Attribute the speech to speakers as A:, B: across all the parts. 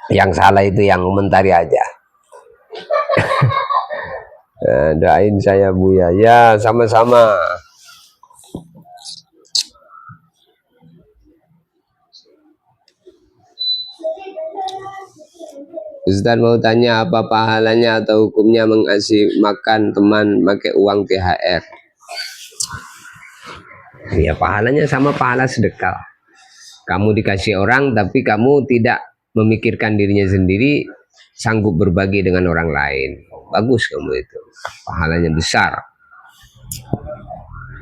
A: Yang salah itu yang komentari aja. Doain saya Buya. Ya, sama-sama. Ustaz mau tanya apa pahalanya atau hukumnya mengasih makan teman pakai uang THR? Ya pahalanya sama pahala sedekah. Kamu dikasih orang tapi kamu tidak memikirkan dirinya sendiri, sanggup berbagi dengan orang lain. Bagus kamu itu. Pahalanya besar.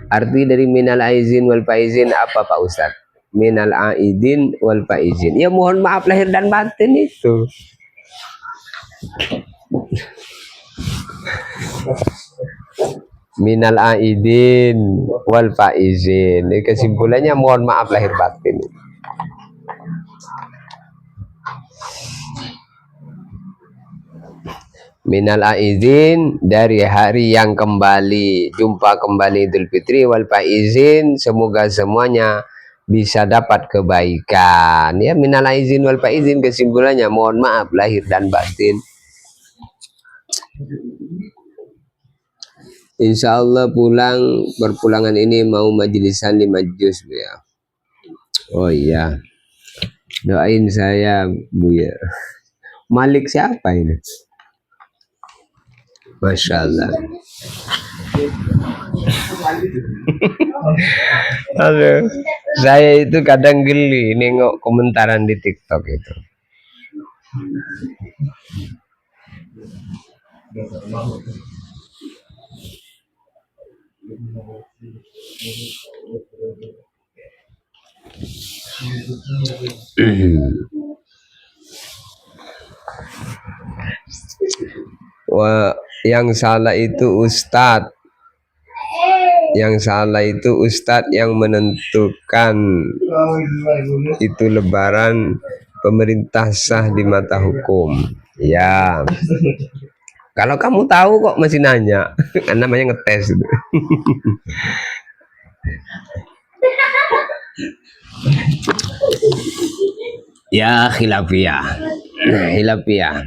A: Arti dari minal aizin wal faizin apa Pak Ustaz? Minal aidin wal faizin. Ya mohon maaf lahir dan batin itu. Minal aidin wal faizin. Kesimpulannya mohon maaf lahir batin. Minal aidin dari hari yang kembali jumpa kembali Idul Fitri, wal faizin semoga semuanya bisa dapat kebaikan. Ya minal aidin wal faizin kesimpulannya mohon maaf lahir dan batin. Insya Allah perpulangan ini mau majlisan 5 juz ya. Oh iya, doain saya Buya. Malik siapa ini? Masya Allah. Aduh, saya itu kadang geli nengok komentaran di TikTok itu. Wah, yang salah itu Ustadz. Yang salah itu Ustadz yang menentukan itu lebaran pemerintah sah di mata hukum. Ya. Kalau kamu tahu kok masih nanya, kan namanya ngetes itu. Ya khilafiyah. Khilafiyah.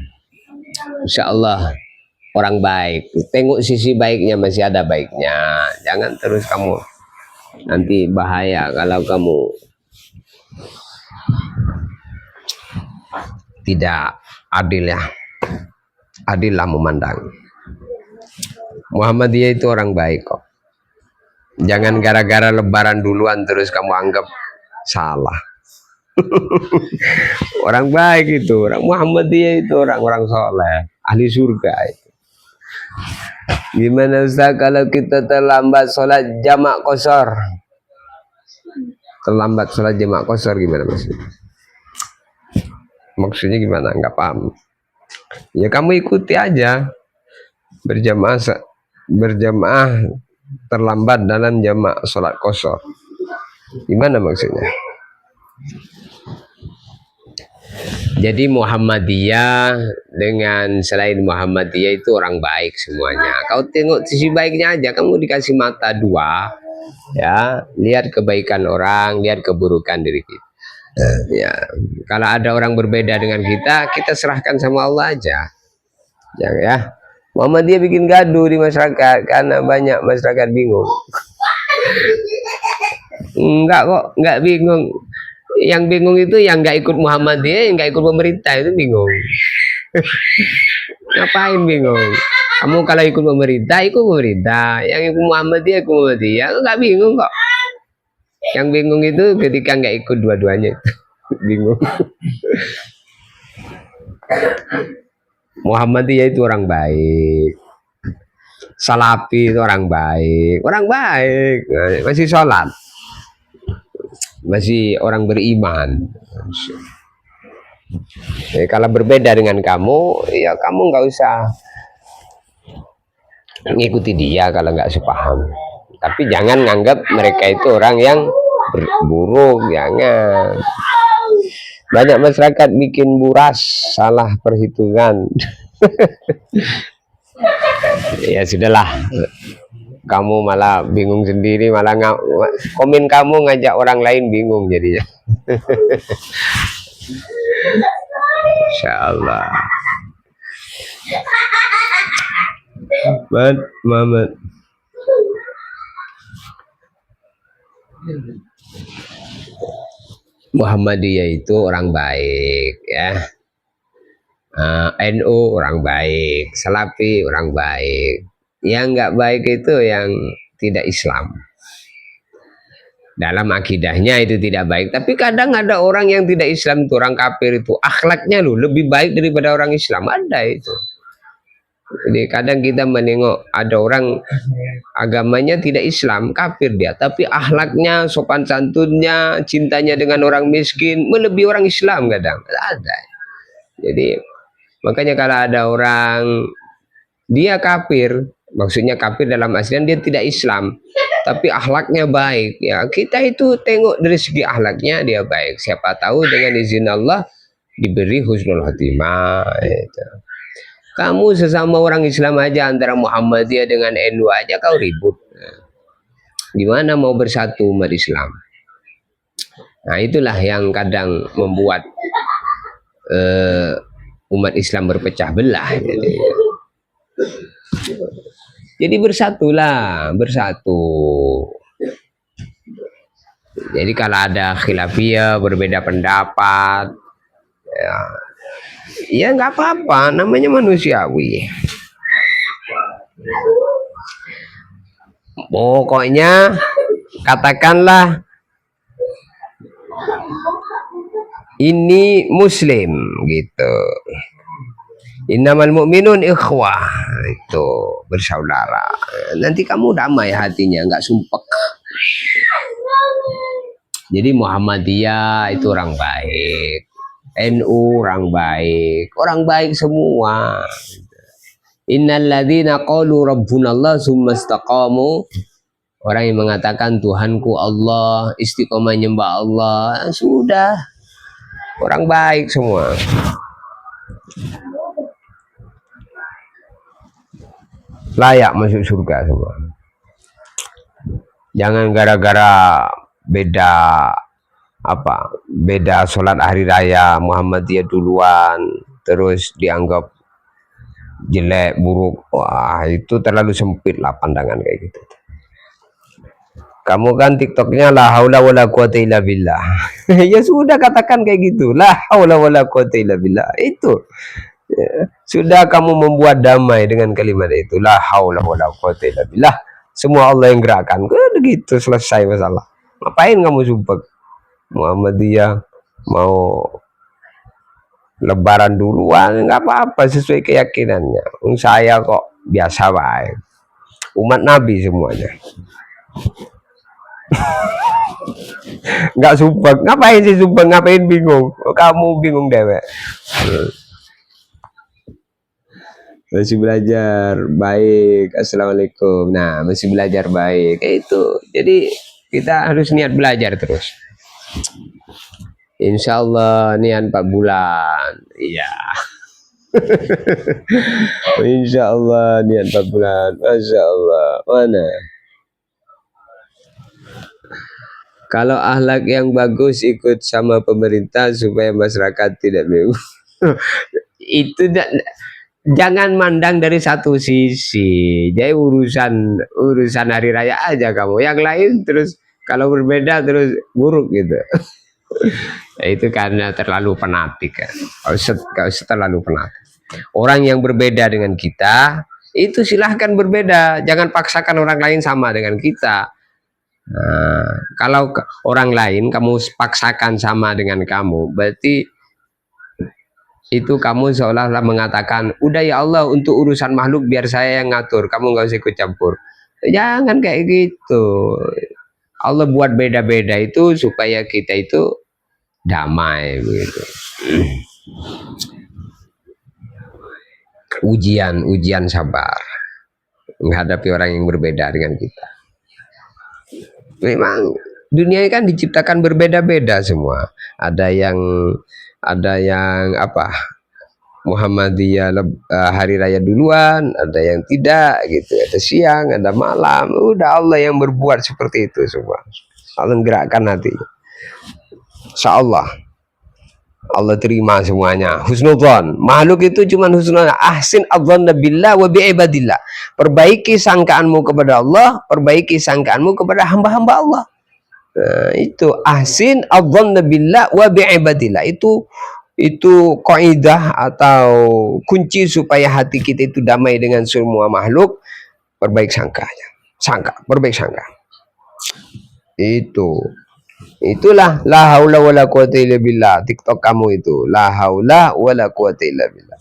A: Insya Allah orang baik. Tengok sisi baiknya, masih ada baiknya. Jangan terus kamu, nanti bahaya kalau kamu tidak adil ya. Adillah memandang. Muhammadiyah itu orang baik kok. Jangan gara-gara lebaran duluan terus kamu anggap salah. Orang baik itu, orang Muhammadiyah itu orang-orang soleh, ahli surga itu. Gimana Ustaz kalau kita terlambat sholat jamak qashar? Terlambat sholat jamak qashar gimana maksudnya? Maksudnya gimana? Enggak paham. Ya kamu ikuti aja berjamaah terlambat dalam jamak sholat qashar. Gimana maksudnya? Jadi Muhammadiyah dengan selain Muhammadiyah itu orang baik semuanya. Kau tengok sisi baiknya aja, kamu dikasih mata dua, ya lihat kebaikan orang, lihat keburukan diri kita. Ya, kalau ada orang berbeda dengan kita serahkan sama Allah aja. Jangan ya. Muhammadiyah bikin gaduh di masyarakat karena banyak masyarakat bingung. Enggak kok, enggak bingung. Yang bingung itu yang nggak ikut Muhammadiyah, yang nggak ikut pemerintah itu bingung. Ngapain bingung? Kamu kalau ikut pemerintah, ikut pemerintah. Yang ikut Muhammadiyah, ikut Muhammadiyah. Nggak bingung kok. Yang bingung itu ketika nggak ikut dua-duanya. Bingung. Muhammadiyah itu orang baik. Salafi itu orang baik. Orang baik. Masih sholat. Masih orang beriman. Jadi, kalau berbeda dengan kamu, ya kamu nggak usah ngikuti dia kalau nggak sepaham. Tapi jangan nganggap mereka itu orang yang buruk, jangan. Banyak masyarakat bikin buras, salah perhitungan. Ya sudahlah. Kamu malah bingung sendiri, malah komen kamu ngajak orang lain bingung jadinya. Masya Allah. Muhammad. Muhammadiyah itu orang baik ya. NU orang baik, Salafi orang baik. Yang nggak baik itu yang tidak Islam. Dalam akidahnya itu tidak baik. Tapi kadang ada orang yang tidak Islam itu, orang kafir itu, akhlaknya loh lebih baik daripada orang Islam. Ada itu. Jadi kadang kita menengok ada orang agamanya tidak Islam, kafir dia, tapi akhlaknya, sopan santunnya, cintanya dengan orang miskin melebihi orang Islam kadang. Ada. Jadi makanya kalau ada orang dia kafir, maksudnya kafir dalam aslian dia tidak Islam, tapi akhlaknya baik, ya kita itu tengok dari segi akhlaknya dia baik. Siapa tahu dengan izin Allah diberi husnul khotimah. Itu. Kamu sesama orang Islam aja antara Muhammadiyah dengan NU aja kau ribut. Gimana mau bersatu umat Islam? Nah itulah yang kadang membuat umat Islam berpecah belah. Jadi bersatulah, bersatu. Jadi kalau ada khilafiyah berbeda pendapat, ya nggak apa-apa, namanya manusiawi. Pokoknya katakanlah ini Muslim gitu. Innamal mu'minun ikhwah, itu bersaudara. Nanti kamu damai hatinya, nggak sumpek. Jadi Muhammadiyah itu orang baik, NU orang baik semua. Innalladzina qalu rabbunallah tsumma istaqamu, orang yang mengatakan Tuhanku Allah, istiqomah nyembah Allah, sudah orang baik semua. Layak masuk surga semua. Jangan gara-gara beda sholat hari raya Muhammadiyah duluan terus dianggap jelek, buruk. Wah, itu terlalu sempit lah pandangan kayak gitu. Kamu kan TikToknya la haula wala quwata illa billah. Ya sudah katakan kayak gitu, la haula wala quwata illa billah. Itu ya, sudah kamu membuat damai dengan kalimat itu, la haula wala quwata illa billah. Semua Allah yang gerakkan. Begitu selesai masalah. Ngapain kamu sumpah? Muhammadiyah mau lebaran duluan nggak apa-apa, sesuai keyakinannya. Saya kok biasa baik. Umat Nabi semuanya. Nggak sumpah. Ngapain sih sumpah? Ngapain bingung? Kamu bingung dewek. Masih belajar baik. Assalamualaikum. Nah, masih belajar baik itu. Jadi kita harus niat belajar terus. Insya Allah niat 4 bulan. Iya. Insya Allah niat 4 bulan. Masya Allah. Mana? Kalau akhlak yang bagus ikut sama pemerintah supaya masyarakat tidak bingung. Itu jangan mandang dari satu sisi. Jadi urusan hari raya aja kamu. Yang lain terus kalau berbeda terus buruk gitu. Nah, itu karena terlalu fanatik kan. Kalau terlalu fanatik. Orang yang berbeda dengan kita itu silahkan berbeda. Jangan paksakan orang lain sama dengan kita. Nah, kalau orang lain kamu paksakan sama dengan kamu, berarti itu kamu seolah-olah mengatakan, udah ya Allah untuk urusan makhluk biar saya yang ngatur, kamu nggak usah ikut campur. Jangan kayak gitu. Allah buat beda-beda itu supaya kita itu damai begitu. Ujian sabar menghadapi orang yang berbeda dengan kita. Memang dunia ini kan diciptakan berbeda-beda semua. Ada yang Muhammadiyah hari raya duluan, ada yang tidak gitu, ada siang, ada malam. Udah Allah yang berbuat seperti itu semua. Allah gerakkan hati. Insyaallah. Allah terima semuanya. Husnudzon. Makhluk itu cuma husnudzon. Ahsin adzanna billah wa bi'ibadillah. Perbaiki sangkaanmu kepada Allah, perbaiki sangkaanmu kepada hamba-hamba Allah. Nah, itu ahsin adzanna billah wa bi'ibadillah. Itu kaidah atau kunci supaya hati kita itu damai dengan semua makhluk. Perbaik sangkanya. Perbaik sangka. Itulah la haula wala quwata illa billah. TikTok kamu itu la haula wala quwata illa billah.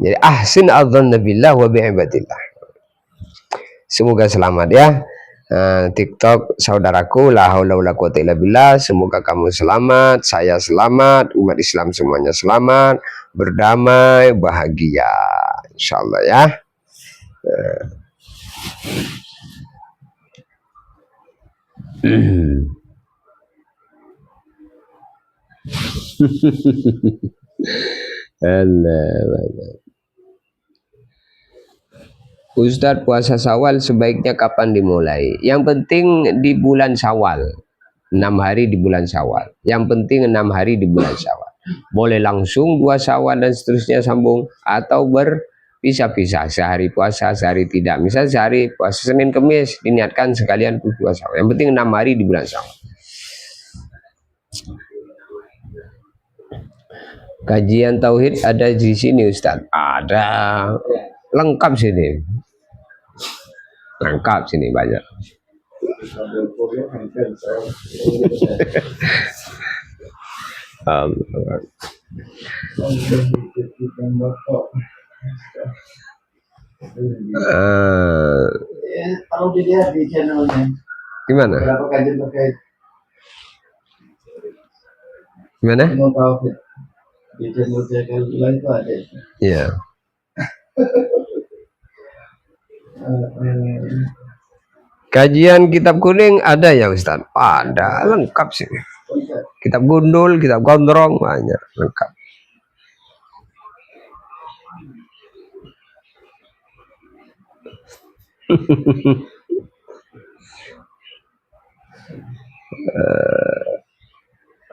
A: Jadi ahsin adzanna billah wa bi'ibadillah. Semoga selamat ya. TikTok saudaraku la haula wala quwata illa billah. Semoga kamu selamat, saya selamat, umat Islam semuanya selamat, berdamai, bahagia insyaallah ya. Ustadz, puasa Syawal sebaiknya kapan dimulai? Yang penting di bulan Syawal, 6 hari di bulan Syawal. Yang penting 6 hari di bulan Syawal. Boleh langsung 2 Syawal dan seterusnya sambung, atau berpisah-pisah, sehari puasa, sehari tidak. Misal sehari puasa Senin Kemis, diniatkan sekalian 2 Syawal. Yang penting 6 hari di bulan Syawal. Kajian tauhid ada di sini Ustadz? Ada, lengkap sini. Lengkap sini banyak.
B: Kalau dilihat di channelnya,
A: gimana?
B: berapa kajian terkait?
A: Gimana?
B: Di channel Jagalula itu ada.
A: Iya. Kajian kitab kuning ada ya Ustaz? Ada, lengkap sih. Kitab gundul, kitab gondrong, banyak, lengkap.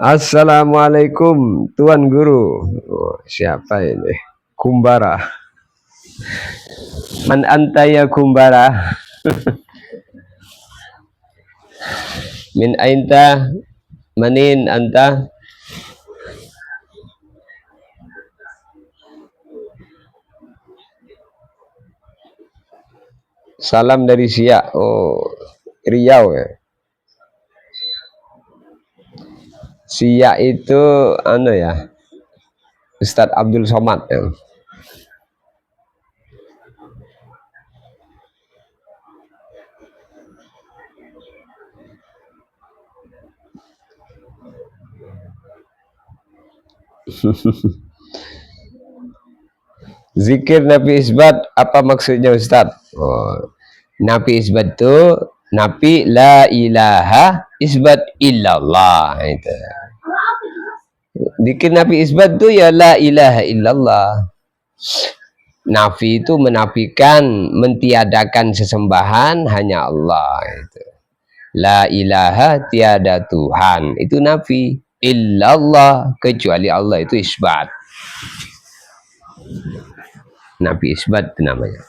A: Assalamualaikum Tuan Guru. Siapa ini? Kumbara. Man anta ya Kumbara? Min ainta? Manin anta? Salam dari Siak. Oh, Riau ya. Siak itu ya, Ustadz Abdul Somad ya. Zikir nafi isbat apa maksudnya Ustadz? Oh, nafi isbat itu nafi la ilaha isbat illallah itu. Zikir nafi isbat itu ya la ilaha illallah. Nafi itu menafikan, mentiadakan sesembahan hanya Allah itu. La ilaha tiada Tuhan itu nafi, illallah kecuali Allah itu isbat. Nafi isbat itu namanya.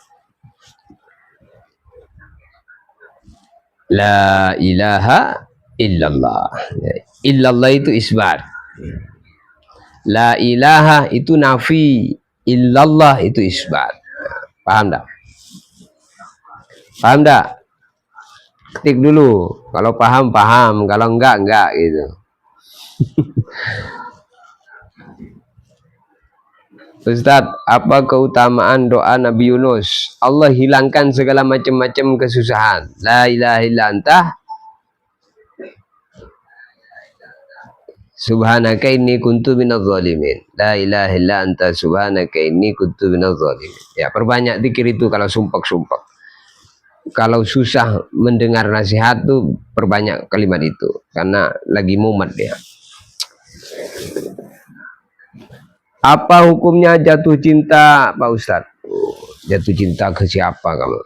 A: La ilaha illallah. Illallah itu isbat. La ilaha itu nafi, illallah itu isbat. Paham tak? Paham tak? Ketik dulu. Kalau paham, paham. Kalau enggak gitu. Ustadz, apa keutamaan doa Nabi Yunus? Allah hilangkan segala macam-macam kesusahan. La ilaha illa anta subhanaka inni kuntu minadz zalimin. La ilaha illa anta subhanaka inni kuntu minadz zalimin. Ya, perbanyak zikir itu kalau sumpah-sumpah. Kalau susah mendengar nasihat tuh perbanyak kalimat itu karena lagi mumet dia. Apa hukumnya jatuh cinta Pak Ustadz? Jatuh cinta ke siapa kamu?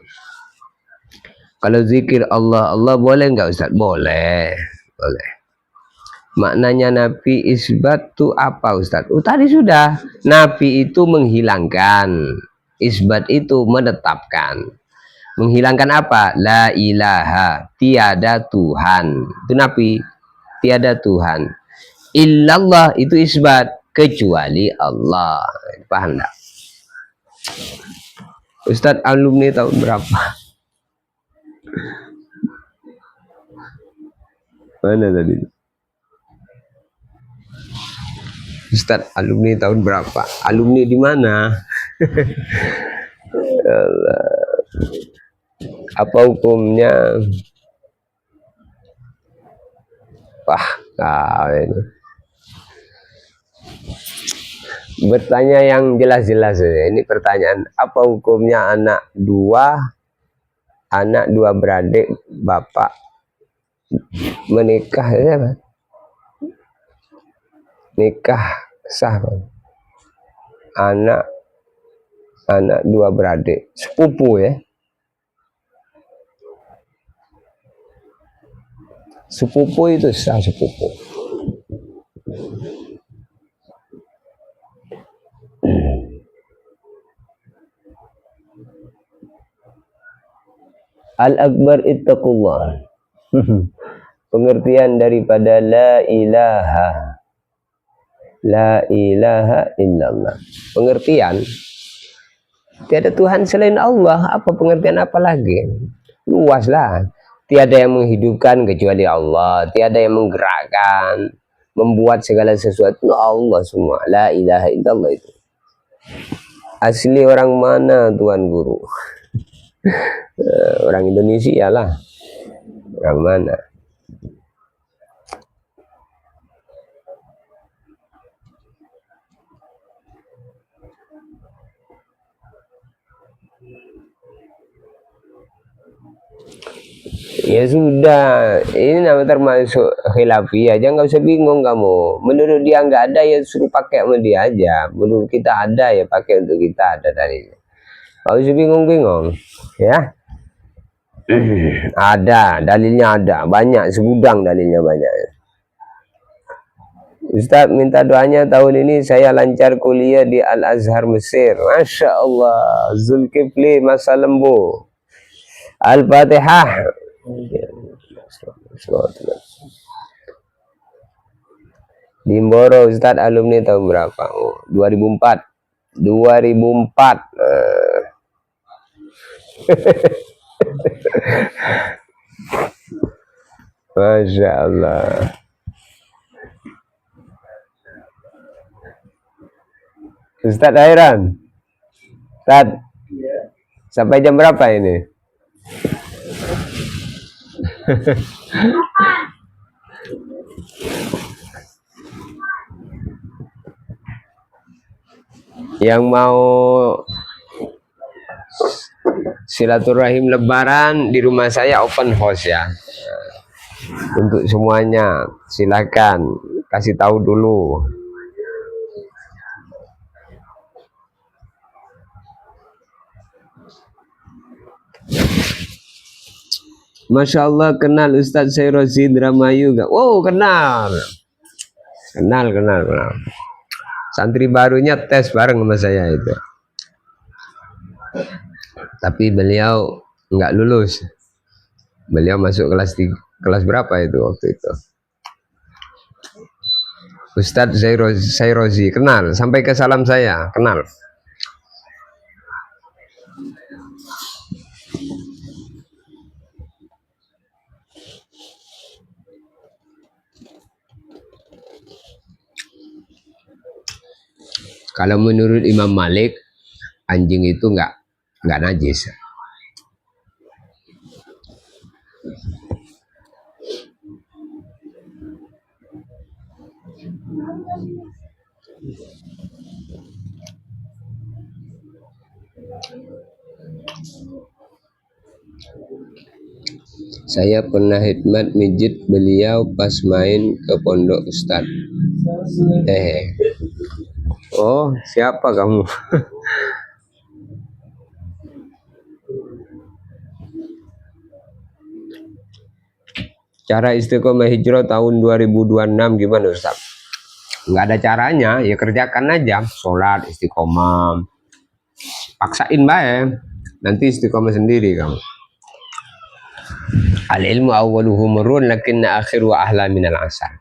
A: Kalau zikir Allah boleh nggak Ustadz? Boleh. Maknanya nafi isbat itu apa Ustadz? Oh, tadi sudah. Nafi itu menghilangkan. Isbat itu menetapkan. Menghilangkan apa? La ilaha, tiada Tuhan. Itu nafi, tiada Tuhan. Illallah itu isbat, kecuali Allah. Paham enggak? Ustadz alumni tahun berapa? Mana tadi? Ustadz alumni tahun berapa? Alumni di mana? Allah. Apa hukumnya? Wah, kau ini. Bertanya yang jelas-jelas ya. Ini pertanyaan. Apa hukumnya anak dua beradik bapak menikah ya, Pak? Nikah sah, Pak. Anak dua beradik sepupu ya. Sepupu itu sah, sepupu. Al-akbar ittaqullah. Pengertian daripada la ilaha illallah. Pengertian tiada Tuhan selain Allah. Apa pengertian apa lagi? Luaslah. Tiada yang menghidupkan kecuali Allah. Tiada yang menggerakkan, membuat segala sesuatu Allah semua. La ilaha illallah itu. Asli orang mana Tuan Guru? Orang Indonesia lah. Orang mana? Ya sudah, ini nama termasuk khilafiyah. Jangan nggak usah bingung kamu. Menurut dia nggak ada ya suruh pakai sama dia aja. Menurut kita ada ya pakai untuk kita ada dalilnya. Nggak usah bingung-bingung, ya. Ada dalilnya, ada banyak, segudang dalilnya banyak. Ustaz minta doanya tahun ini saya lancar kuliah di Al Azhar Mesir. Masya Allah. Zulkifli Masa Lembu. Al-Fatihah. Di Mboro Ustadz alumni tahun berapa? Oh, 2004. 2004. Masya Allah. Ustadz Airan. Ustadz. Sampai jam berapa ini? Yang mau silaturahim lebaran di rumah saya open house ya. Untuk semuanya silakan kasih tahu dulu. Masya Allah kenal Ustadz Sairozi Dramayu gak? Oh kenal. Kenal. Santri barunya tes bareng sama saya itu. Tapi beliau nggak lulus. Beliau masuk kelas berapa itu waktu itu? Ustadz Sairozi kenal. Sampai ke salam saya kenal. Kalau menurut Imam Malik, anjing itu nggak najis. Saya pernah khidmat mijit beliau pas main ke pondok Ustadz. Oh, siapa kamu? Cara istiqomah hijrah tahun 2026 gimana Ustaz? Nggak ada caranya, ya kerjakan aja. Sholat istiqomah, paksain bae, nanti istiqomah sendiri kamu. Al ilmu awwaluhu murun lakinna akhiru ahla minal asal.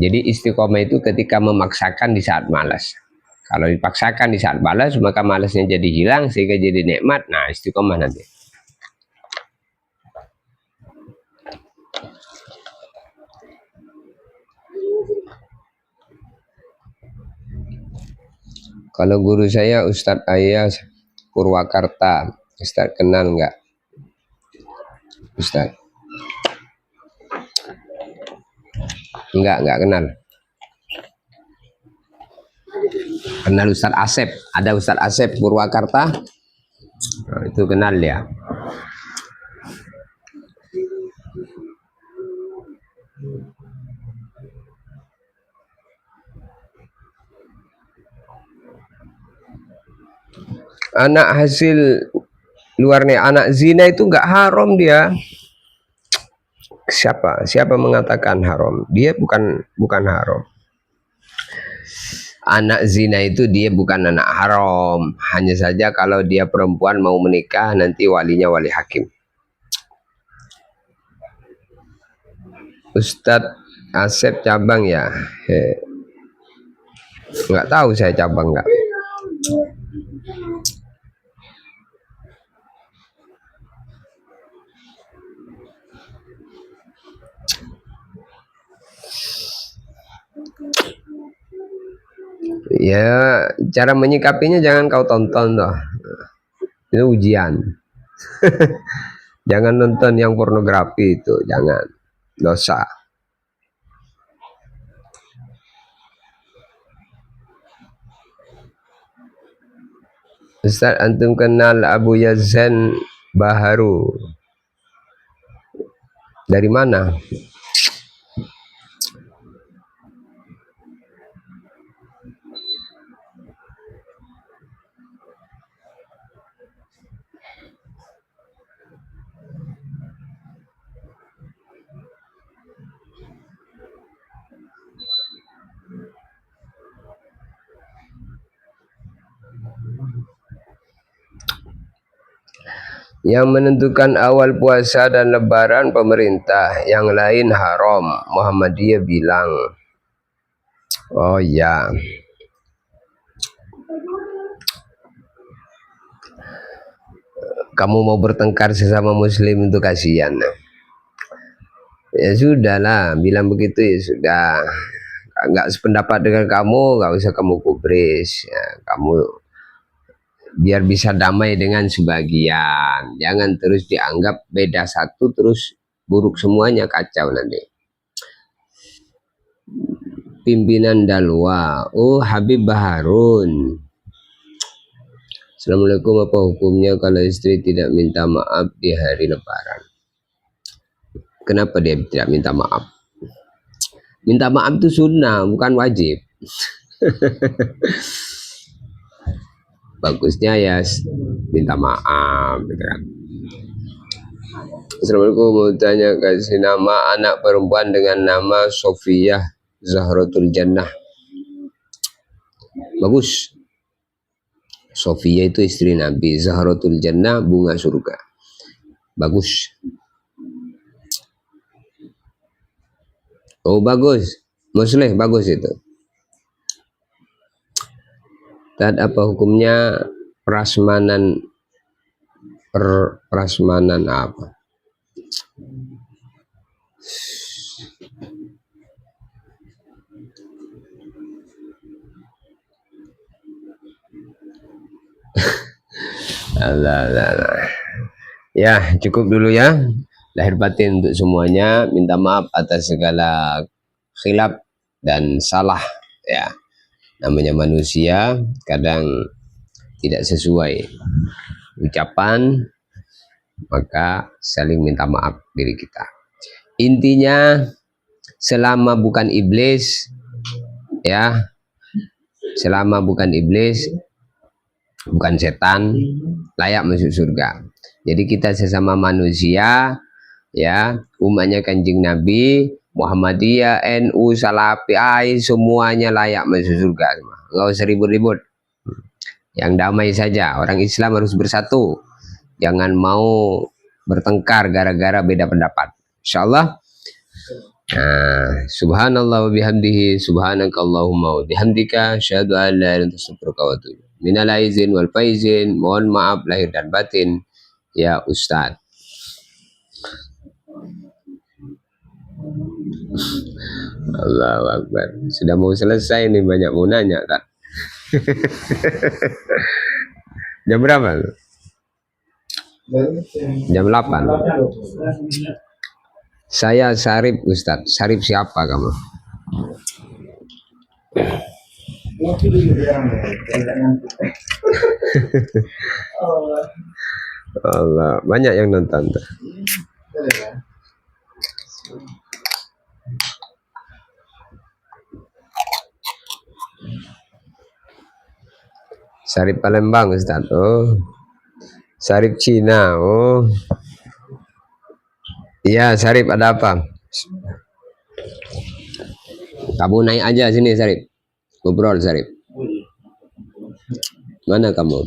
A: Jadi istiqomah itu ketika memaksakan di saat malas. Kalau dipaksakan di saat malas, maka malasnya jadi hilang sehingga jadi nikmat. Nah, istiqomah nanti. Kalau guru saya Ustadz Ayas Purwakarta, Ustadz kenal nggak? Ustadz? Nggak kenal. Kenal Ustadz Asep, ada Ustadz Asep Purwakarta, nah, itu kenal ya. Anak hasil luarnya, anak zina itu nggak haram dia. Siapa mengatakan haram? Dia bukan haram. Anak zina itu dia bukan anak haram. Hanya saja kalau dia perempuan mau menikah nanti walinya wali hakim. Ustadz Asep cabang ya? Nggak tahu saya cabang nggak. Ya, cara menyikapinya jangan kau tonton toh. Itu ujian. Jangan nonton yang pornografi itu, jangan. Dosa. Ustaz, antum kenal Abu Yazan Baharu? Dari mana? Yang menentukan awal puasa dan lebaran pemerintah, yang lain haram. Muhammadiyah bilang. Oh ya. Kamu mau bertengkar sesama muslim itu kasihan. Ya sudahlah, bilang begitu ya sudah. Nggak sependapat dengan kamu, nggak usah kamu kubris. Ya, kamu biar bisa damai dengan sebagian. Jangan terus dianggap beda satu terus buruk semuanya, kacau nanti. Pimpinan Dalwa, oh Habib Baharun. Assalamualaikum, apa hukumnya kalau istri tidak minta maaf di hari lebaran? Kenapa dia tidak minta maaf? Minta maaf itu sunnah, bukan wajib. Bagusnya ya minta maaf gitu kan. Assalamualaikum, mau tanya, kasih nama anak perempuan dengan nama Sofiyah Zahratul Jannah. Bagus. Sofiyah itu istri Nabi, Zahratul Jannah bunga surga. Bagus. Oh bagus, Musleh bagus itu. Dan apa hukumnya prasmanan apa? Allah. Ya cukup dulu ya. Lahir batin untuk semuanya. Minta maaf atas segala khilaf dan salah ya. Namanya manusia kadang tidak sesuai ucapan, maka saling minta maaf diri kita. Intinya selama bukan iblis ya, selama bukan iblis, bukan setan, layak masuk surga. Jadi kita sesama manusia ya, umatnya Kanjeng Nabi, Muhammadiyah, NU, Salafi, semuanya layak masuk surga semua. Nggak usah ribut-ribut. Yang damai saja. Orang Islam harus bersatu. Jangan mau bertengkar gara-gara beda pendapat. Insyaallah. Subhanallah wa bihamdihi, subhanakallahumma wa bihamdika, asyhadu an la ilaha illa anta astaghfiruka wa atubu ilaik. Minal aizin wal faizin, mohon maaf lahir dan batin ya Ustaz. Allahu Akbar. Sudah mau selesai nih, banyak mau nanya tak? Jam berapa? Jam 8. Saya Sarip Ustaz. Sarip siapa kamu? Allah, banyak yang nonton tuh. Sarip Palembang Ustaz. Oh. Sarip Cina. Oh. Iya, Sarip ada apa? Kamu naik aja sini Sarip. Ngobrol Sarip. Mana kamu?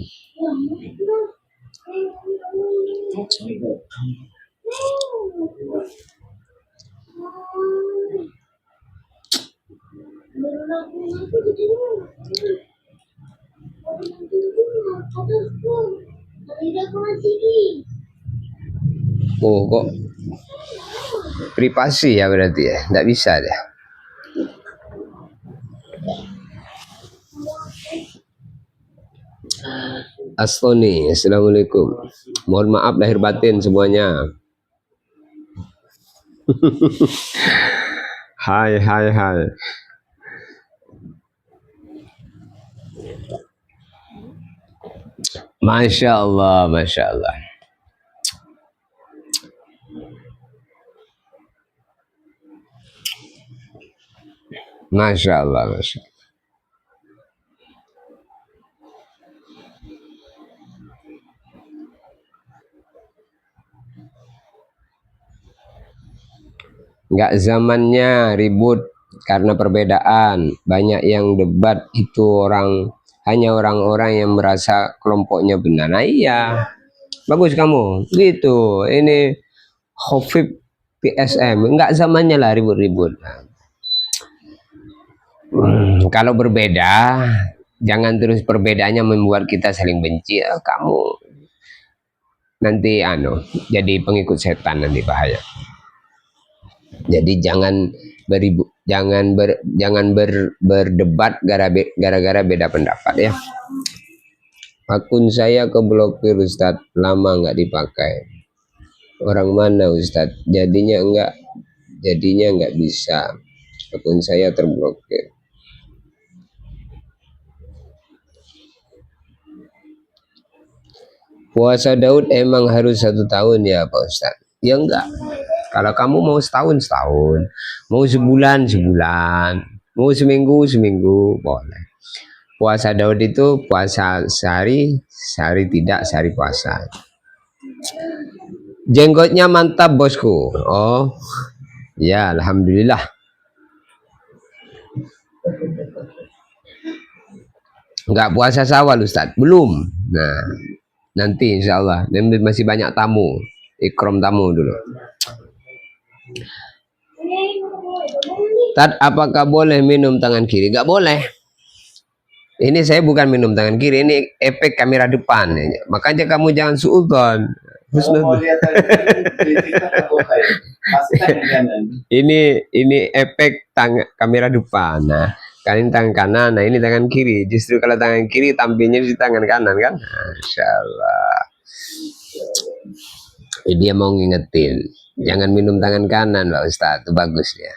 A: Oh kok privasi ya berarti ya, nggak bisa deh. Astoni, assalamualaikum. Mohon maaf lahir batin semuanya. Hai. Masya Allah. Masya Allah. Nggak zamannya ribut karena perbedaan. Banyak yang debat itu hanya orang-orang yang merasa kelompoknya benar. Nah iya, bagus kamu gitu. Ini Khofib PSM, nggak zamannya lah ribut-ribut. Kalau berbeda, jangan terus perbedaannya membuat kita saling benci. Kamu nanti jadi pengikut setan, nanti bahaya. Jadi jangan berdebat gara-gara beda pendapat ya. Akun saya keblokir Ustadz, lama nggak dipakai. Orang mana Ustadz? Jadinya nggak bisa. Akun saya terblokir. Puasa Daud emang harus 1 tahun ya Pak Ustadz? Ya enggak. Kalau kamu mau setahun, mau sebulan, mau seminggu, boleh. Puasa Daud itu puasa sehari tidak, sehari puasa. Jenggotnya mantap bosku. Oh, ya alhamdulillah. Enggak puasa Syawal Ustadz? Belum. Nah, nanti insya Allah. Masih banyak tamu. Ikram tamu dulu. Tad, apakah boleh minum tangan kiri? Enggak boleh. Ini saya bukan minum tangan kiri, ini efek kamera depan. Makanya kamu jangan suudzon. Ini efek kamera depan. Nah, kalian tangan kanan, nah ini tangan kiri. Justru kalau tangan kiri tampilnya di tangan kanan kan? Masya Allah. Dia mau ngingetin, jangan minum tangan kanan Pak Ustadz, itu bagus ya.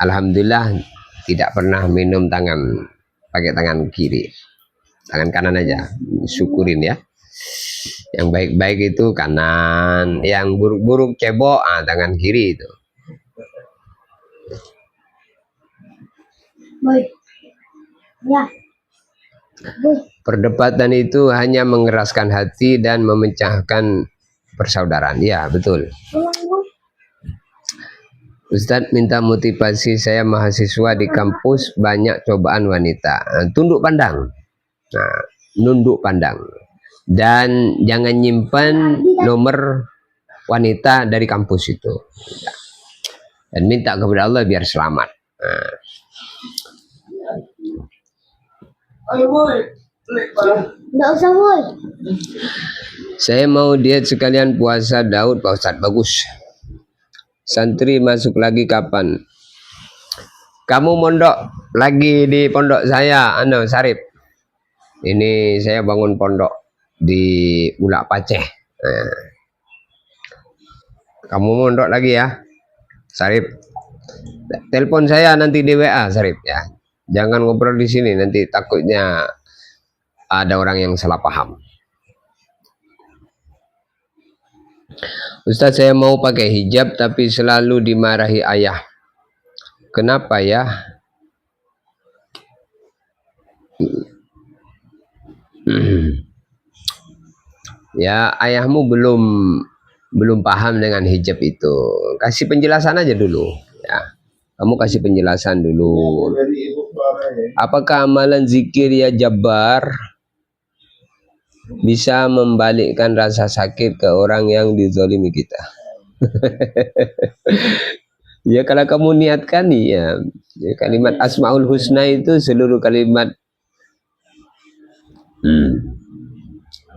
A: Alhamdulillah tidak pernah minum pakai tangan kiri, tangan kanan aja. Syukurin ya. Yang baik-baik itu kanan, yang buruk-buruk cebok tangan kiri itu. Ya. Perdebatan itu hanya mengeraskan hati dan memecahkan persaudaraan. Ya, betul. Ustadz minta motivasi, saya mahasiswa di kampus banyak cobaan wanita. Tunduk pandang. Nah, nunduk pandang. Dan jangan nyimpan nomor wanita dari kampus itu. Dan minta kepada Allah biar selamat. Nah,
C: Nggak usah, boy.
A: saya mau diet sekalian puasa Daud, Pak Ustadz. Bagus. Santri masuk lagi kapan? Kamu mondok lagi di pondok saya, Sarip. Ini saya bangun pondok di Bulak Paceh. Kamu mondok lagi ya, Sarip. Telepon saya nanti di WA, Sarip ya. Jangan ngobrol di sini, nanti takutnya ada orang yang salah paham. Ustadz, saya mau pakai hijab tapi selalu dimarahi ayah. Kenapa ya? Ya, ayahmu belum paham dengan hijab itu. Kasih penjelasan aja dulu ya. Kamu kasih penjelasan dulu.
B: Dari Ibu Flora ya.
A: Apakah amalan zikir ya Jabbar bisa membalikkan rasa sakit ke orang yang dizalimi kita? Ya kalau kamu niatkan ya, kalimat Asmaul Husna itu seluruh kalimat.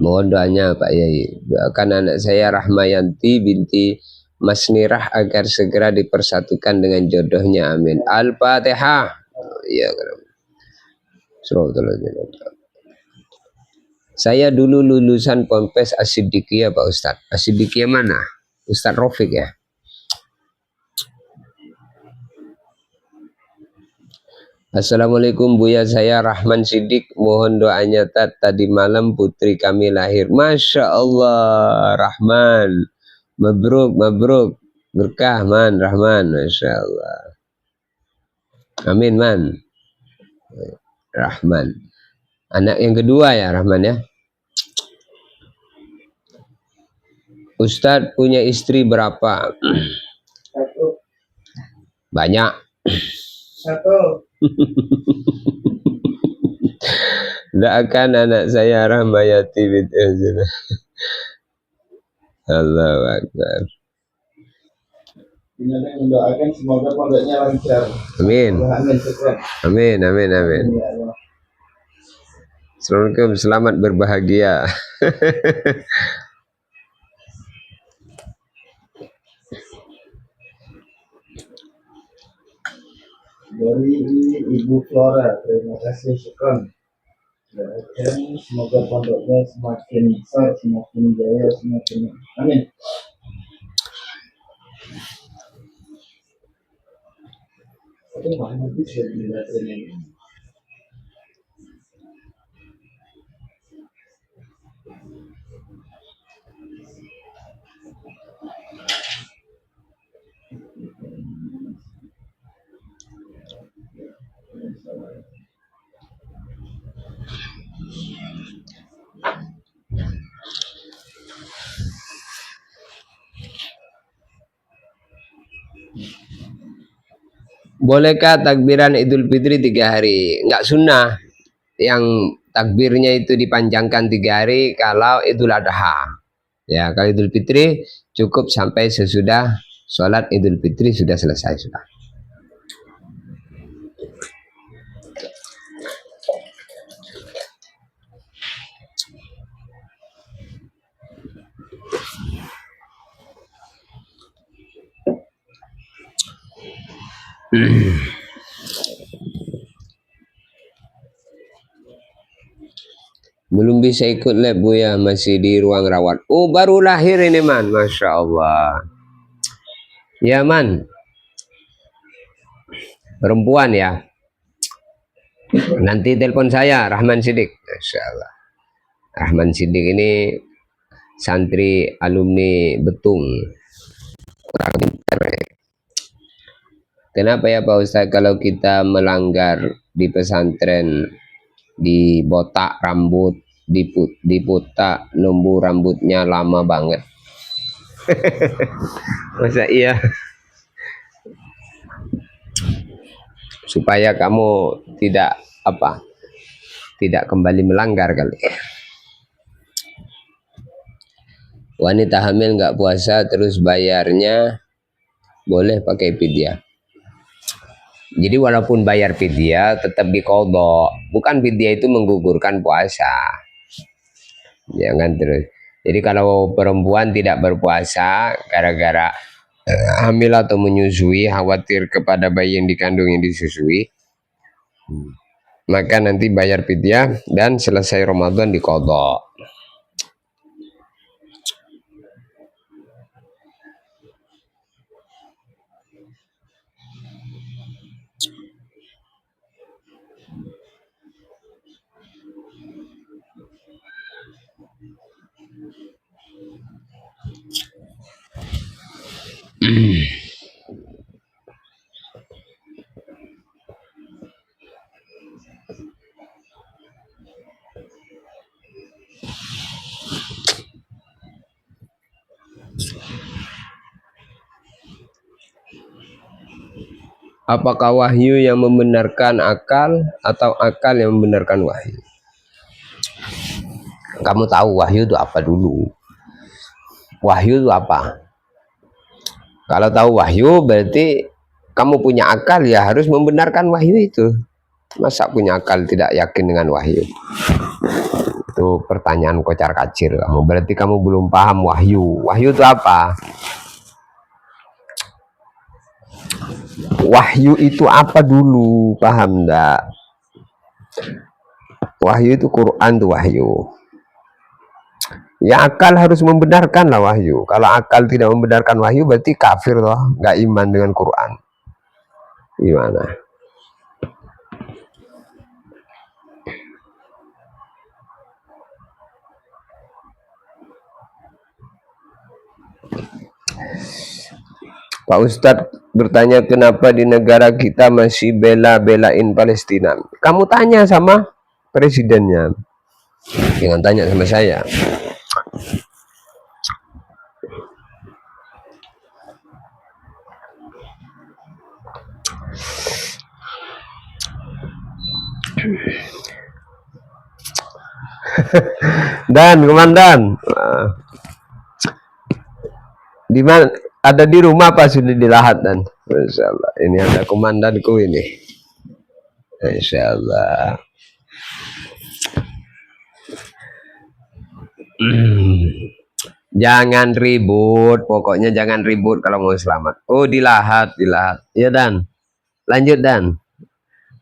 A: Mohon doanya Pak Yai. Doakan anak saya Rahmayanti binti Masnirah agar segera dipersatukan dengan jodohnya. Amin. Al-Fatihah. Ya, saya dulu lulusan Ponpes As-Siddiqiyah Pak Ustadz. As-Siddiqiyah mana? Ustadz Rafiq ya. Assalamualaikum Buya, saya Rahman Siddiq, mohon doanya tadi malam putri kami lahir. Masya Allah Rahman, mabruk, berkah man Rahman, Masya Allah. Amin man. Rahman, anak yang kedua ya Rahman ya. Ustadz punya istri berapa?
B: Satu.
A: Banyak.
B: Satu.
A: Doakan anak saya Rahmayati binti Azina. Allahu Akbar.
B: Ini mendoakan semoga pondoknya lancar.
A: Amin.
B: Amin. Syukran.
A: Amin, amin, amin.
B: Ya Allah.
A: Assalamualaikum, selamat berbahagia.
B: Dari Ibu Flora, terima kasih, syukran. Dan semoga pondoknya semakin besar, semakin jaya, semakin amin. Tapi mana bisa dilihat ini?
A: Bolehkah takbiran Idul Fitri 3 hari? Enggak sunnah. Yang takbirnya itu dipanjangkan 3 hari kalau Idul Adha. Ya, kalau Idul Fitri cukup sampai sesudah sholat Idul Fitri sudah selesai sudah. Belum bisa ikut lab Buya, masih di ruang rawat. Oh, baru lahir ini man, Masya Allah. Ya man, perempuan ya. Nanti telepon saya, Rahman Siddiq. Masya Allah. Rahman Siddiq ini santri alumni Betung. Kurang pintar. Kenapa ya Pak Ustadz kalau kita melanggar di pesantren, dibotak rambut, diputak, numbu rambutnya lama banget? Masa iya? supaya kamu tidak kembali melanggar kali. Wanita hamil nggak puasa terus bayarnya boleh pakai fidyah. Jadi walaupun bayar fidyah tetap diqadha. Bukan fidyah itu menggugurkan puasa. Jangan terus. Jadi kalau perempuan tidak berpuasa gara-gara hamil atau menyusui, khawatir kepada bayi yang dikandung yang disusui, maka nanti bayar fidyah dan selesai Ramadan diqadha. Apakah wahyu yang membenarkan akal atau akal yang membenarkan wahyu? Kamu tahu wahyu itu apa dulu? Wahyu itu apa? Kalau tahu wahyu berarti kamu punya akal, ya harus membenarkan wahyu itu. Masa punya akal tidak yakin dengan wahyu? Itu pertanyaan kocar kacir kamu. Berarti kamu belum paham wahyu. Wahyu itu apa? Wahyu itu apa dulu? Paham enggak? Wahyu itu Quran itu wahyu. Ya akal harus membenarkan lah wahyu. Kalau akal tidak membenarkan wahyu berarti kafir loh, nggak iman dengan Quran. Gimana? Pak Ustadz bertanya kenapa di negara kita masih bela-belain Palestina. Kamu tanya sama presidennya, jangan tanya sama saya. Dan komandan, di mana? Ada di rumah apa sudah di Lahat dan? Masya Allah, ini ada komandanku ini. Masya Allah. Jangan ribut, pokoknya jangan ribut kalau mau selamat. Oh di Lahat, di Lahat. Ya Dan, lanjut Dan.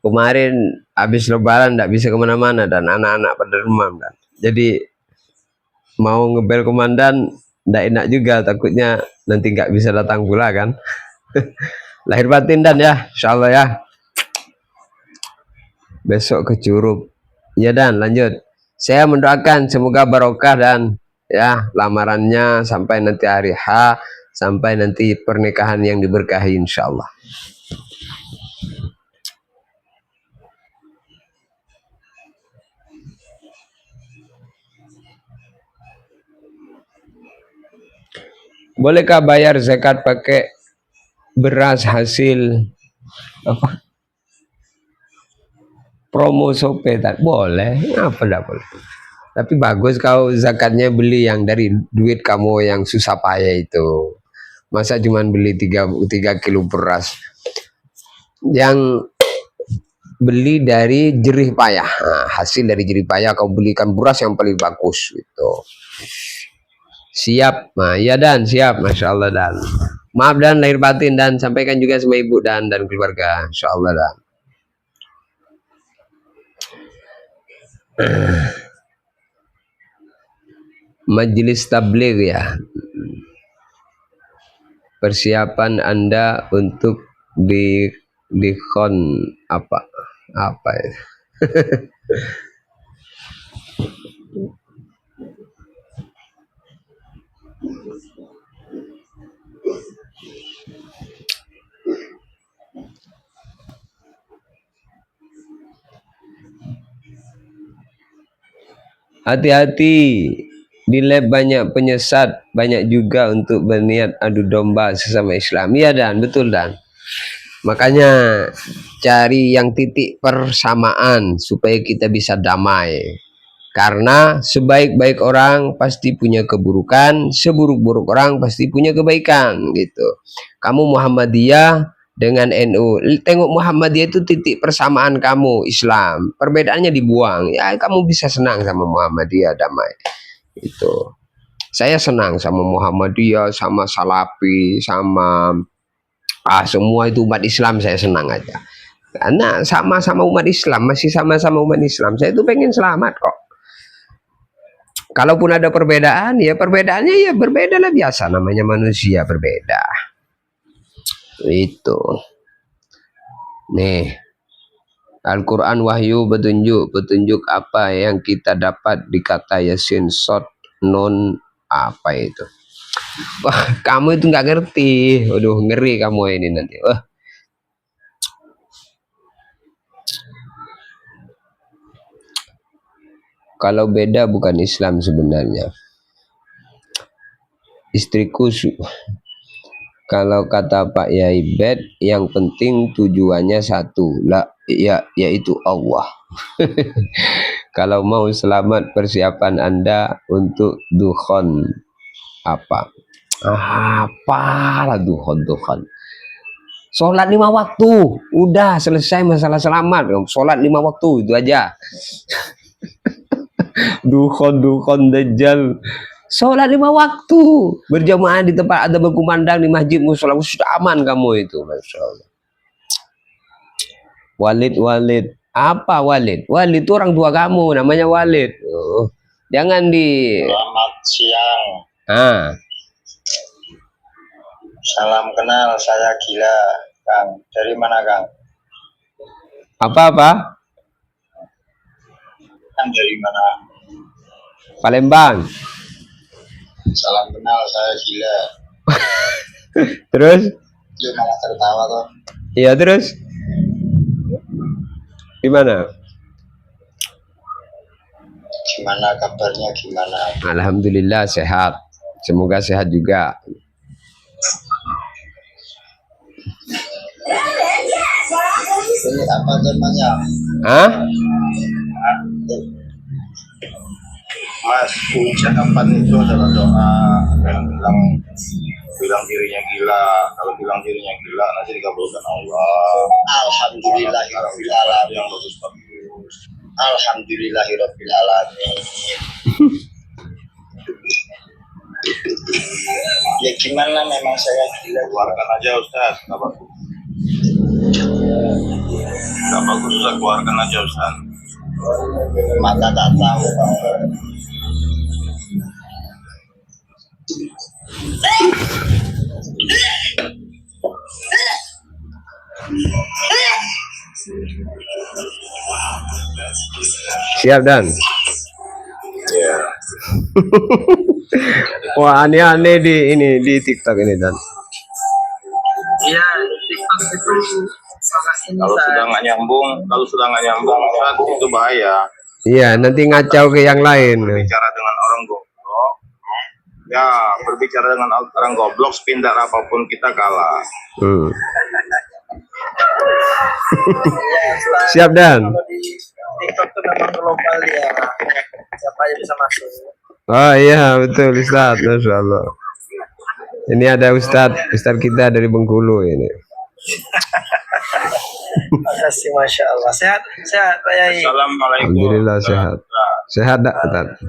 A: Kemarin habis Lebaran tidak bisa kemana-mana dan anak-anak pada rumah Dan. Jadi mau ngebel komandan tidak enak juga, takutnya nanti nggak bisa datang pula kan. Lahir batin Dan ya, insya Allah ya. Besok ke Curup. Ya Dan, lanjut. Saya mendoakan semoga barokah Dan ya lamarannya sampai nanti hari H, sampai nanti pernikahan yang diberkahi insya Allah. Bolehkah bayar zakat pakai beras hasil apa? Promo sopetan? Boleh, apa tidak boleh. Tapi bagus kau zakatnya beli yang dari duit kamu yang susah payah itu. Masa cuman beli 3 kilo beras. Yang beli dari jerih payah. Nah, hasil dari jerih payah kau belikan beras yang paling bagus gitu. Siap, nah ya Dan, siap, Masya Allah Dan. Maaf Dan, lahir batin Dan, sampaikan juga sama ibu Dan keluarga, Insya Allah Dan. Majelis tabligh ya. Persiapan Anda untuk di kon apa ya? Hati-hati, di lab banyak penyesat, banyak juga untuk berniat adu domba sesama Islam. Iya Dan, betul Dan. Makanya cari yang titik persamaan supaya kita bisa damai. Karena sebaik-baik orang pasti punya keburukan, seburuk-buruk orang pasti punya kebaikan gitu. Kamu Muhammadiyah dengan NU, tengok Muhammadiyah itu titik persamaan kamu Islam. Perbedaannya dibuang. Ya kamu bisa senang sama Muhammadiyah damai. Itu. Saya senang sama Muhammadiyah, sama Salafi, sama semua itu umat Islam saya senang aja. Karena sama-sama umat Islam, masih sama-sama umat Islam. Saya itu pengen selamat kok. Kalaupun ada perbedaan, ya perbedaannya ya berbeda lah, biasa namanya manusia berbeda. Itu. Nih, Al-Quran wahyu petunjuk apa yang kita dapat di kata Yasin Sod non apa itu. Wah, kamu itu nggak ngerti. Waduh, ngeri kamu ini nanti. Wah. Kalau beda bukan Islam sebenarnya. Istriku kalau kata Pak Yai Bet, yang penting tujuannya satu, lah ya, yaitu Allah. Kalau mau selamat, persiapan Anda untuk dukhon apa? Apalah dukhon. Sholat 5 waktu, udah selesai masalah selamat. Sholat 5 waktu itu aja. Dukhon dajjal. Sholat 5 waktu berjamaah di tempat ada berkumandang di masjid musola, sudah aman kamu itu, masya Allah. Walid apa Walid itu orang tua kamu, namanya Walid. Jangan di.
D: Selamat siang. Salam kenal, saya Gila, Kang. Dari mana, Kang?
A: Apa?
D: Kang dari mana?
A: Palembang.
D: Salam kenal, saya Gila.
A: Terus?
D: Dia malah tertawa tuh.
A: Iya, terus? Gimana?
D: Gimana kabarnya, gimana?
A: Alhamdulillah sehat. Semoga sehat juga.
D: Ini apa temanya? Mas, ucapan itu adalah doa yang bilang dirinya gila. Kalau bilang dirinya gila nanti dikabulkan Allah. Alhamdulillahirabbil alamin. Yang bagus. Alhamdulillahirabbil alamin. Ya gimana, memang saya gila. Keluarkan aja Ustaz, nggak bagus. Nggak bagus Ustaz, keluarkan aja Ustaz. Mata tak tahu.
A: Siap Dan?
D: Ya.
A: Wah, aneh-aneh di TikTok ini Dan.
E: Iya, TikTok itu sangat ini.
D: Kalau sudah nggak nyambung, Ustaz, itu bahaya.
A: Iya, nanti ngacau ke yang lain.
D: Berbicara dengan orang goblok, ya berbicara dengan orang goblok, sepintar apapun kita kalah.
A: Siap Dan?
E: Kalau di TikTok itu memang global ya, siapa aja bisa masuk.
A: Oh iya betul Ustadz, Masya Allah. Ini ada Ustadz kita dari Bengkulu ini.
E: Makasih, Masya Allah. Sehat Pak Yai.
D: Assalamualaikum.
A: Alhamdulillah sehat. Sehat dak Ustadz?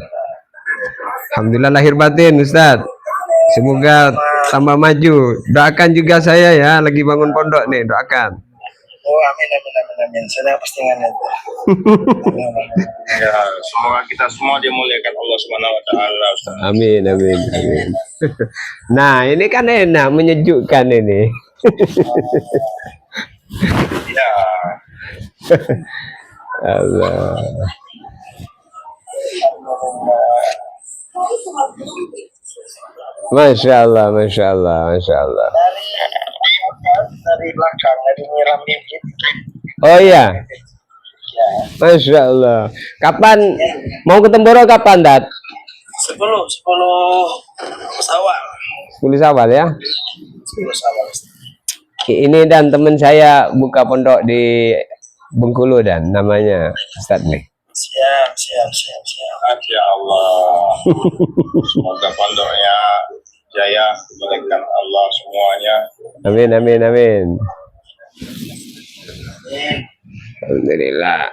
A: Alhamdulillah lahir batin Ustadz. Semoga tambah maju. Doakan juga saya ya, lagi bangun pondok nih, doakan.
E: Oh amin. Saya postingan itu.
D: Ya, semoga kita semua dimuliakan Allah Subhanahu wa taala, Ustaz.
A: Amin. Nah, ini kan enak, menyejukkan ini.
D: Ya.
A: Allah. Masya Allah.
E: Dari belakang, dari nyiram bibit.
A: Oh iya, Masya Allah. Kapan mau ke Temboro kapan, Dat?
E: 10 Sawal.
A: 10 Syawal ya.
E: 10 Sawal.
A: Ini dan teman saya buka pondok di Bengkulu dan namanya Ustadz nih.
E: Siap.
D: Ya Allah. Semoga pondoknya jaya, diberikan Allah semuanya.
A: Amin, amin, amin. Alhamdulillah.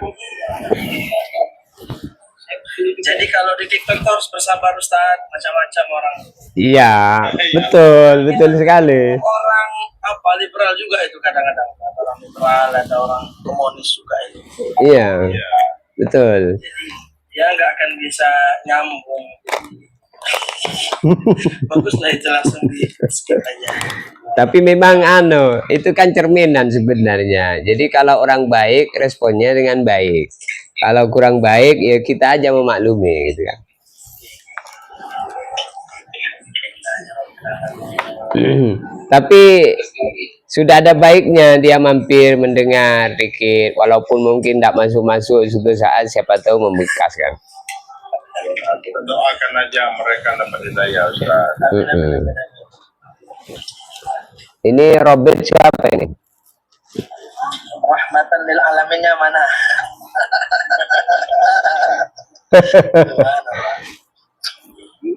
E: Jadi kalau di TikTok tuh harus bersabar Ustaz, macam-macam orang.
A: Iya, betul sekali.
E: Orang apa liberal juga itu kadang-kadang. Ada orang liberal, ada orang komunis juga itu.
A: Iya, betul.
E: Dia nggak akan bisa nyambung. Baguslah itu langsung di skip aja.
A: Tapi memang itu kan cerminan sebenarnya. Jadi kalau orang baik responnya dengan baik. Kalau kurang baik ya kita aja memaklumi gitu kan. Tapi sudah ada baiknya dia mampir mendengar dikit, walaupun mungkin tidak masuk suatu saat siapa tahu membekas kan.
D: Kita doakan aja mereka dapat hidayah, Ustaz.
A: Ini Robert siapa ini?
E: Rahmatan lil alaminnya mana?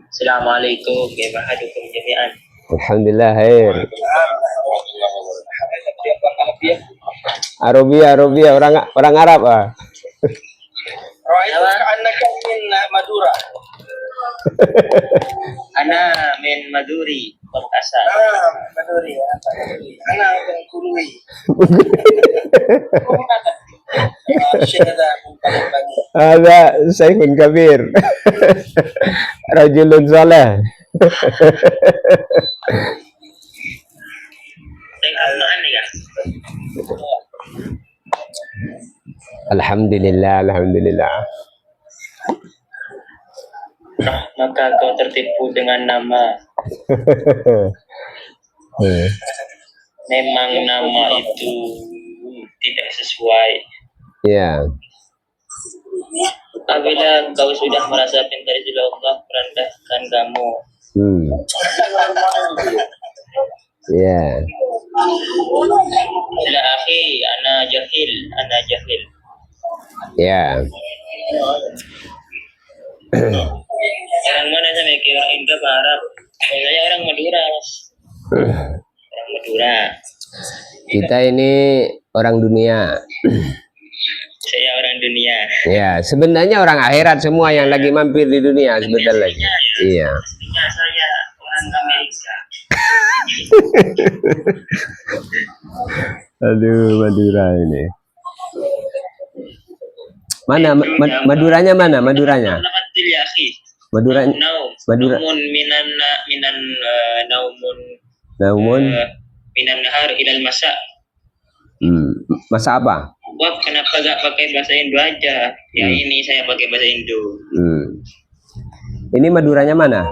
F: Assalamualaikum warahmatullahi jami'an.
A: Alhamdulillah khair. Arabia orang Arab ah.
E: Anak min Madura.
F: Ana min Maduri, Pamekasan.
E: Maduri ya. Anak yang kurui.
A: Ada Saifun Kabir. Rajulun saleh. Alhamdulillah.
F: Maka kau tertipu dengan nama. Memang nama itu tidak sesuai.
A: Ya.
F: Apabila kau sudah merasa pintar juga Allah merendahkan kamu.
A: Ya.
F: Sila akhi, ana jahil.
A: Ya.
F: Orang mana sama kayak orang Indo apa Arab? Saya orang Madura, Mas. Orang Madura.
A: Kita ini orang dunia.
F: Saya orang dunia.
A: Ya, sebenarnya orang akhirat semua yang lagi mampir di dunia sebentar lagi. Iya.
F: Pastinya saya orang Amerika.
A: Aduh, Madura ini. Mana Maduranya mana? Maduranya?
F: Betul ya, akhi.
A: Madura.
F: Naumun minan naumun minan nahar ilal masa.
A: Masa apa?
F: Wah, kenapa gak pakai bahasa Indo aja? Yang ini saya pakai bahasa Indo.
A: Ini Maduranya mana?